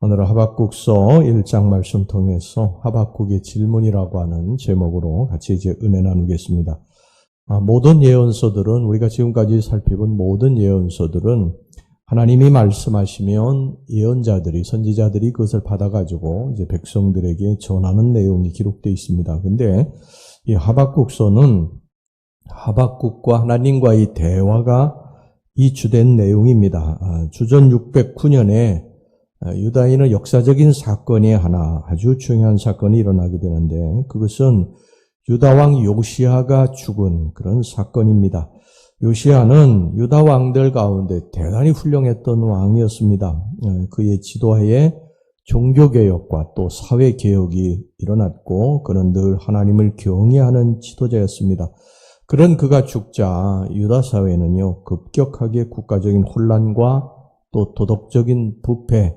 오늘은 하박국서 1장 말씀 통해서 하박국의 질문이라고 하는 제목으로 같이 이제 은혜 나누겠습니다. 모든 예언서들은, 우리가 지금까지 살펴본 모든 예언서들은 하나님이 말씀하시면 예언자들이, 선지자들이 그것을 받아가지고 이제 백성들에게 전하는 내용이 기록되어 있습니다. 근데 이 하박국서는 하박국과 하나님과의 대화가 이 주된 내용입니다. 주전 609년에 유다인의 역사적인 사건이 하나, 아주 중요한 사건이 일어나게 되는데, 그것은 유다왕 요시야가 죽은 그런 사건입니다. 요시야는 유다 왕들 가운데 대단히 훌륭했던 왕이었습니다. 그의 지도하에 종교개혁과 또 사회개혁이 일어났고, 그는 늘 하나님을 경외하는 지도자였습니다. 그런 그가 죽자 유다 사회는요, 급격하게 국가적인 혼란과 또 도덕적인 부패,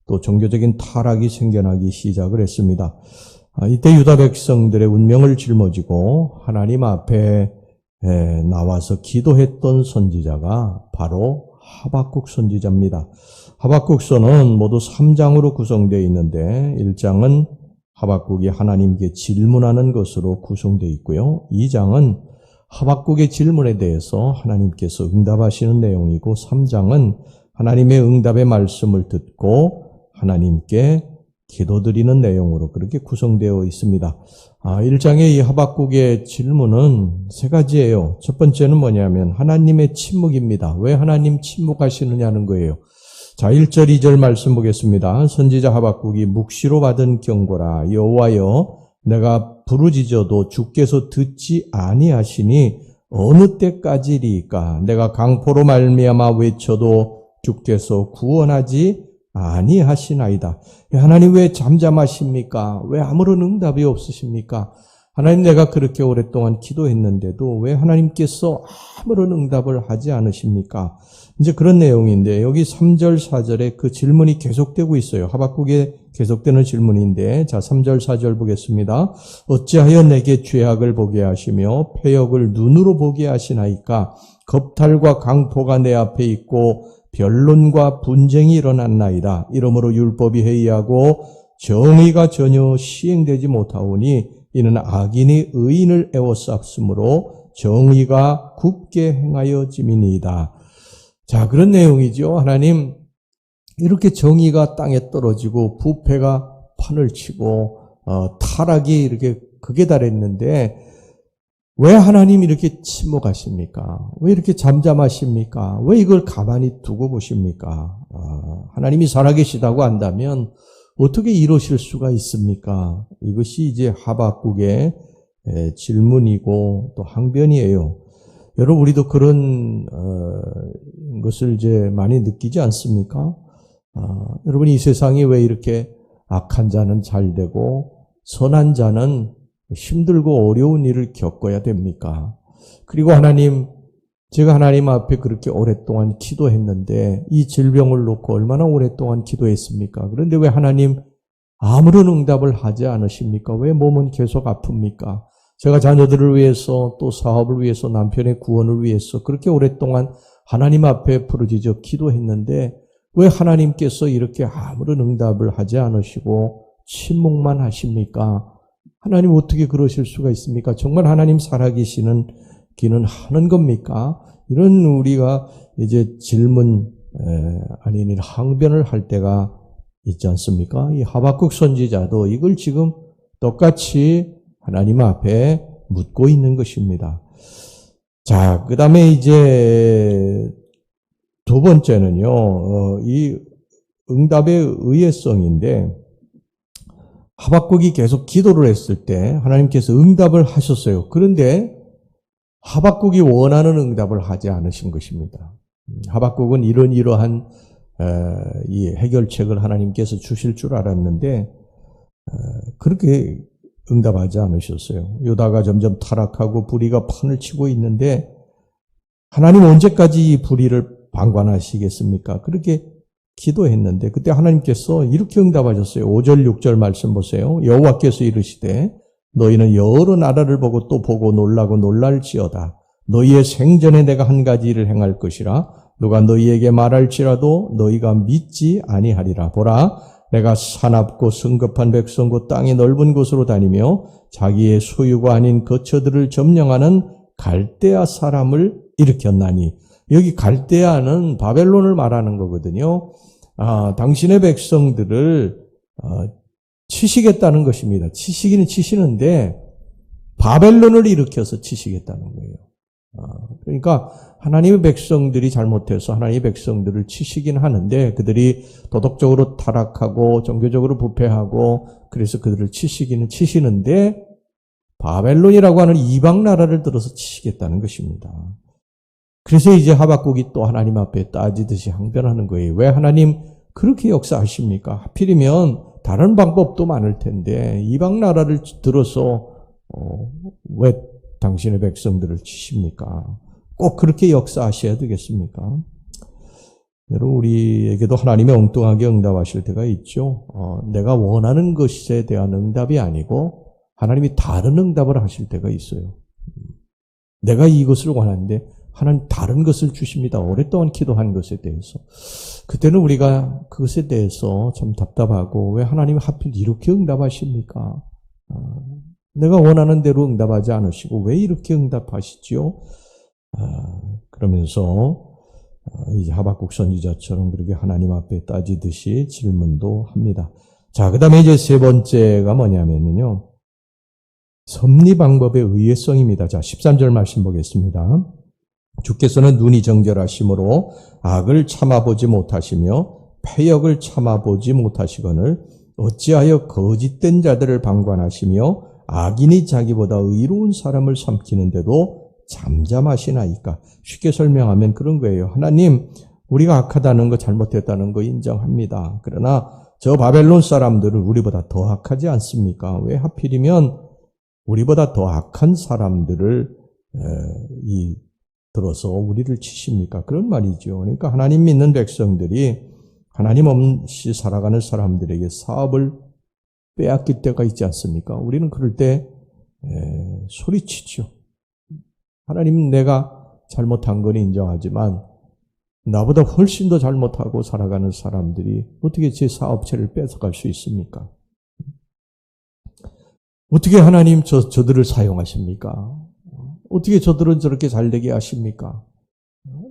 또 종교적인 타락이 생겨나기 시작을 했습니다. 이때 유다 백성들의 운명을 짊어지고 하나님 앞에 나와서 기도했던 선지자가 바로 하박국 선지자입니다. 하박국서는 모두 3장으로 구성되어 있는데 1장은 하박국이 하나님께 질문하는 것으로 구성되어 있고요. 2장은 하박국의 질문에 대해서 하나님께서 응답하시는 내용이고, 3장은 하나님의 응답의 말씀을 듣고 하나님께 기도드리는 내용으로 그렇게 구성되어 있습니다. 1장의 이 하박국의 질문은 세 가지예요. 첫 번째는 뭐냐면 하나님의 침묵입니다. 왜 하나님 침묵하시느냐는 거예요. 자, 1절, 2절 말씀 보겠습니다. 선지자 하박국이 묵시로 받은 경고라. 여호와여, 내가 부르짖어도 주께서 듣지 아니하시니 어느 때까지리까? 내가 강포로 말미암아 외쳐도 주께서 구원하지 아니하시나이다. 하나님 왜 잠잠하십니까? 왜 아무런 응답이 없으십니까? 하나님, 내가 그렇게 오랫동안 기도했는데도 왜 하나님께서 아무런 응답을 하지 않으십니까? 이제 그런 내용인데, 여기 3절, 4절에 그 질문이 계속되고 있어요. 하박국에 계속되는 질문인데, 자, 3절, 4절 보겠습니다. 어찌하여 내게 죄악을 보게 하시며 패역을 눈으로 보게 하시나이까? 겁탈과 강포가 내 앞에 있고 변론과 분쟁이 일어났나이다. 이러므로 율법이 해이하고 정의가 전혀 시행되지 못하오니 이는 악인이 의인을 애워쌌으므로 정의가 굳게 행하여짐이니이다. 자, 그런 내용이죠. 하나님, 이렇게 정의가 땅에 떨어지고 부패가 판을 치고 타락이 이렇게 극에 달했는데 왜 하나님 이렇게 침묵하십니까? 왜 이렇게 잠잠하십니까? 왜 이걸 가만히 두고 보십니까? 하나님이 살아계시다고 한다면 어떻게 이러실 수가 있습니까? 이것이 이제 하박국의 질문이고 또 항변이에요. 여러분, 우리도 그런 것을 이제 많이 느끼지 않습니까? 여러분, 이 세상이 왜 이렇게 악한 자는 잘 되고 선한 자는 힘들고 어려운 일을 겪어야 됩니까? 그리고 하나님, 제가 하나님 앞에 그렇게 오랫동안 기도했는데 이 질병을 놓고 얼마나 오랫동안 기도했습니까? 그런데 왜 하나님 아무런 응답을 하지 않으십니까? 왜 몸은 계속 아픕니까? 제가 자녀들을 위해서 또 사업을 위해서 남편의 구원을 위해서 그렇게 오랫동안 하나님 앞에 부르짖어 기도했는데 왜 하나님께서 이렇게 아무런 응답을 하지 않으시고 침묵만 하십니까? 하나님 어떻게 그러실 수가 있습니까? 정말 하나님 살아계시는 기는 하는 겁니까? 이런 우리가 이제 질문 아닌 항변을 할 때가 있지 않습니까? 이 하박국 선지자도 이걸 지금 똑같이 하나님 앞에 묻고 있는 것입니다. 자, 그 다음에 이제 두 번째는요, 이 응답의 의외성인데, 하박국이 계속 기도를 했을 때 하나님께서 응답을 하셨어요. 그런데 하박국이 원하는 응답을 하지 않으신 것입니다. 하박국은 이러한 이 해결책을 하나님께서 주실 줄 알았는데 그렇게 응답하지 않으셨어요. 유다가 점점 타락하고 불의가 판을 치고 있는데 하나님 언제까지 이 불의를 방관하시겠습니까? 그렇게 기도했는데 그때 하나님께서 이렇게 응답하셨어요. 5절 6절 말씀 보세요. 여호와께서 이르시되 너희는 여러 나라를 보고 또 보고 놀라고 놀랄지어다. 너희의 생전에 내가 한 가지 일을 행할 것이라. 누가 너희에게 말할지라도 너희가 믿지 아니하리라. 보라, 내가 사납고 성급한 백성고 땅이 넓은 곳으로 다니며 자기의 소유가 아닌 거처들을 점령하는 갈대아 사람을 일으켰나니. 여기 갈대아는 바벨론을 말하는 거거든요. 당신의 백성들을 치시겠다는 것입니다. 치시기는 치시는데 바벨론을 일으켜서 치시겠다는 거예요. 그러니까 하나님의 백성들이 잘못해서 하나님의 백성들을 치시긴 하는데 그들이 도덕적으로 타락하고 종교적으로 부패하고 그래서 그들을 치시기는 치시는데 바벨론이라고 하는 이방 나라를 들어서 치시겠다는 것입니다. 그래서 이제 하박국이 또 하나님 앞에 따지듯이 항변하는 거예요. 왜 하나님 그렇게 역사하십니까? 하필이면 다른 방법도 많을 텐데 이방 나라를 들어서 왜 당신의 백성들을 치십니까? 꼭 그렇게 역사하셔야 되겠습니까? 여러분, 우리에게도 하나님의 엉뚱하게 응답하실 때가 있죠. 내가 원하는 것에 대한 응답이 아니고 하나님이 다른 응답을 하실 때가 있어요. 내가 이것을 원하는데 하나님 다른 것을 주십니다. 오랫동안 기도한 것에 대해서. 그때는 우리가 그것에 대해서 참 답답하고 왜 하나님이 하필 이렇게 응답하십니까? 내가 원하는 대로 응답하지 않으시고 왜 이렇게 응답하시지요? 그러면서 이제 하박국 선지자처럼 그렇게 하나님 앞에 따지듯이 질문도 합니다. 자, 그 다음에 이제 세 번째가 뭐냐면요. 섭리 방법의 의외성입니다. 자, 13절 말씀 보겠습니다. 주께서는 눈이 정결하심으로 악을 참아보지 못하시며 패역을 참아보지 못하시거늘 어찌하여 거짓된 자들을 방관하시며 악인이 자기보다 의로운 사람을 삼키는데도 잠잠하시나이까. 쉽게 설명하면 그런 거예요. 하나님, 우리가 악하다는 거 잘못했다는 거 인정합니다. 그러나 저 바벨론 사람들은 우리보다 더 악하지 않습니까? 왜 하필이면 우리보다 더 악한 사람들을 들어서 우리를 치십니까? 그런 말이죠. 그러니까 하나님 믿는 백성들이 하나님 없이 살아가는 사람들에게 사업을 빼앗길 때가 있지 않습니까? 우리는 그럴 때 소리치죠. 하나님, 내가 잘못한 건 인정하지만 나보다 훨씬 더 잘못하고 살아가는 사람들이 어떻게 제 사업체를 뺏어갈 수 있습니까? 어떻게 하나님 저들을 사용하십니까? 어떻게 저들은 저렇게 잘되게 하십니까?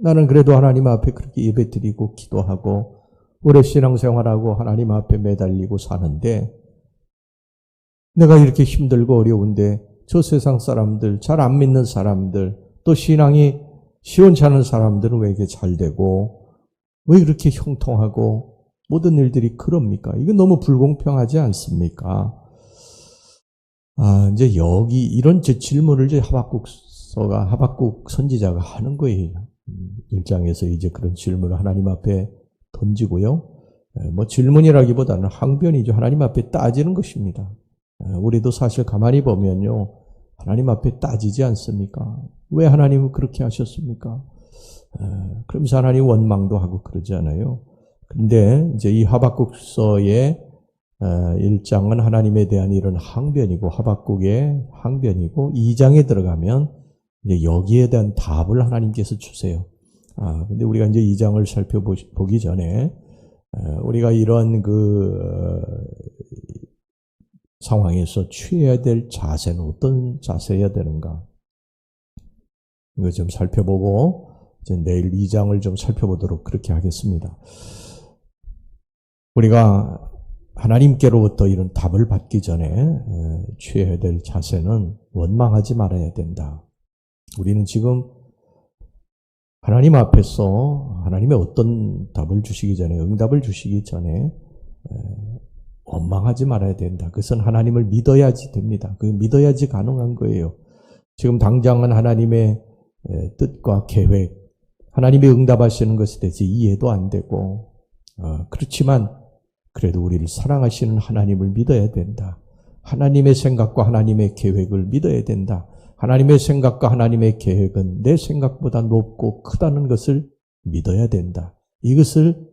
나는 그래도 하나님 앞에 그렇게 예배드리고 기도하고 오래 신앙생활하고 하나님 앞에 매달리고 사는데 내가 이렇게 힘들고 어려운데 저 세상 사람들, 잘 안 믿는 사람들, 또 신앙이 시원치 않은 사람들은 왜 이렇게 잘되고 왜 이렇게 형통하고 모든 일들이 그럽니까? 이건 너무 불공평하지 않습니까? 이제 여기 이런 질문을 이제 하박국 선지자가 하는 거예요. 1장에서 이제 그런 질문을 하나님 앞에 던지고요. 뭐 질문이라기보다는 항변이죠. 하나님 앞에 따지는 것입니다. 우리도 사실 가만히 보면요. 하나님 앞에 따지지 않습니까? 왜 하나님은 그렇게 하셨습니까? 그러면서 하나님 원망도 하고 그러지 않아요. 근데 이제 이 하박국서의 1장은 하나님에 대한 이런 항변이고 하박국의 항변이고 2장에 들어가면 이제 여기에 대한 답을 하나님께서 주세요. 근데 우리가 이제 2장을 살펴보기 전에 우리가 이런 상황에서 취해야 될 자세는 어떤 자세여야 되는가? 이거 좀 살펴보고 이제 내일 2장을 좀 살펴보도록 그렇게 하겠습니다. 우리가 하나님께로부터 이런 답을 받기 전에 취해야 될 자세는 원망하지 말아야 된다. 우리는 지금 하나님 앞에서 하나님의 어떤 답을 주시기 전에 응답을 주시기 전에 원망하지 말아야 된다. 그것은 하나님을 믿어야지 됩니다. 그 믿어야지 가능한 거예요. 지금 당장은 하나님의 뜻과 계획, 하나님이 응답하시는 것에 대해서 이해도 안 되고 그렇지만 그래도 우리를 사랑하시는 하나님을 믿어야 된다. 하나님의 생각과 하나님의 계획을 믿어야 된다. 하나님의 생각과 하나님의 계획은 내 생각보다 높고 크다는 것을 믿어야 된다. 이것을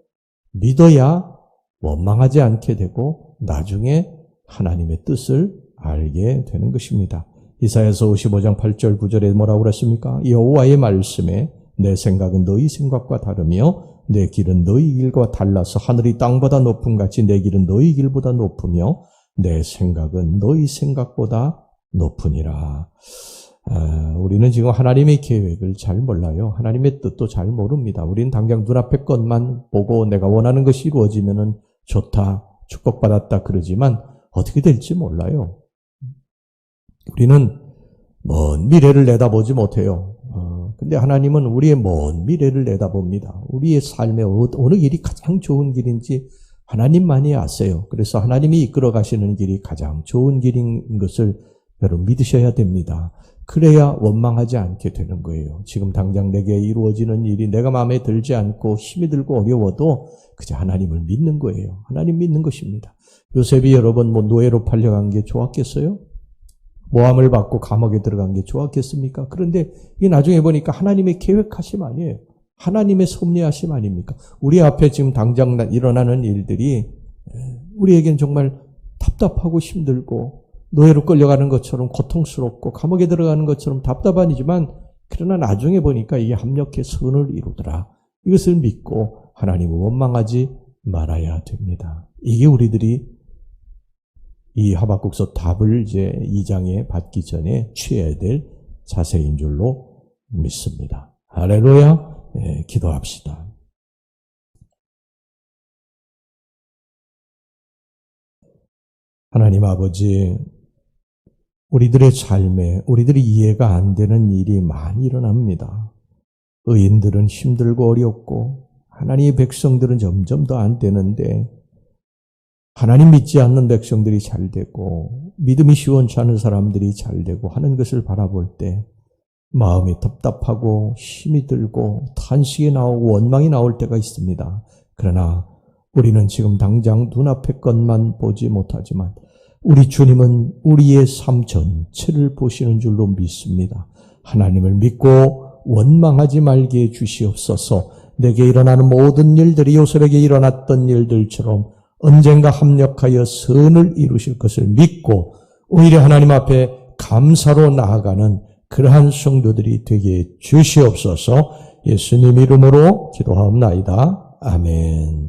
믿어야 원망하지 않게 되고 나중에 하나님의 뜻을 알게 되는 것입니다. 이사야서 55장 8절 9절에 뭐라고 그랬습니까? 여호와의 말씀에 내 생각은 너희 생각과 다르며 내 길은 너희 길과 달라서 하늘이 땅보다 높음 같이 내 길은 너희 길보다 높으며 내 생각은 너희 생각보다 높으니라. 우리는 지금 하나님의 계획을 잘 몰라요. 하나님의 뜻도 잘 모릅니다. 우리는 당장 눈앞의 것만 보고 내가 원하는 것이 이루어지면 좋다, 축복받았다 그러지만 어떻게 될지 몰라요. 우리는 먼 미래를 내다보지 못해요. 근데 하나님은 우리의 먼 미래를 내다봅니다. 우리의 삶에 어느 길이 가장 좋은 길인지 하나님만이 아세요. 그래서 하나님이 이끌어 가시는 길이 가장 좋은 길인 것을 여러분 믿으셔야 됩니다. 그래야 원망하지 않게 되는 거예요. 지금 당장 내게 이루어지는 일이 내가 마음에 들지 않고 힘이 들고 어려워도 그저 하나님을 믿는 거예요. 하나님 믿는 것입니다. 요셉이 여러분 노예로 팔려간 게 좋았겠어요? 모함을 받고 감옥에 들어간 게 좋았겠습니까? 그런데 이게 나중에 보니까 하나님의 계획하심 아니에요. 하나님의 섭리하심 아닙니까? 우리 앞에 지금 당장 일어나는 일들이 우리에겐 정말 답답하고 힘들고 노예로 끌려가는 것처럼 고통스럽고 감옥에 들어가는 것처럼 답답하지만 그러나 나중에 보니까 이게 합력해 선을 이루더라. 이것을 믿고 하나님을 원망하지 말아야 됩니다. 이게 우리들이 이 하박국서 답을 이제 2장에 받기 전에 취해야 될 자세인 줄로 믿습니다. 할렐루야. 네, 기도합시다. 하나님 아버지, 우리들의 삶에 우리들이 이해가 안 되는 일이 많이 일어납니다. 의인들은 힘들고 어렵고 하나님의 백성들은 점점 더 안 되는데 하나님 믿지 않는 백성들이 잘 되고 믿음이 시원치 않은 사람들이 잘 되고 하는 것을 바라볼 때 마음이 답답하고 힘이 들고 탄식이 나오고 원망이 나올 때가 있습니다. 그러나 우리는 지금 당장 눈앞의 것만 보지 못하지만 우리 주님은 우리의 삶 전체를 보시는 줄로 믿습니다. 하나님을 믿고 원망하지 말게 해주시옵소서. 내게 일어나는 모든 일들이 요셉에게 일어났던 일들처럼 언젠가 합력하여 선을 이루실 것을 믿고 오히려 하나님 앞에 감사로 나아가는 그러한 성도들이 되게 주시옵소서. 예수님 이름으로 기도하옵나이다. 아멘.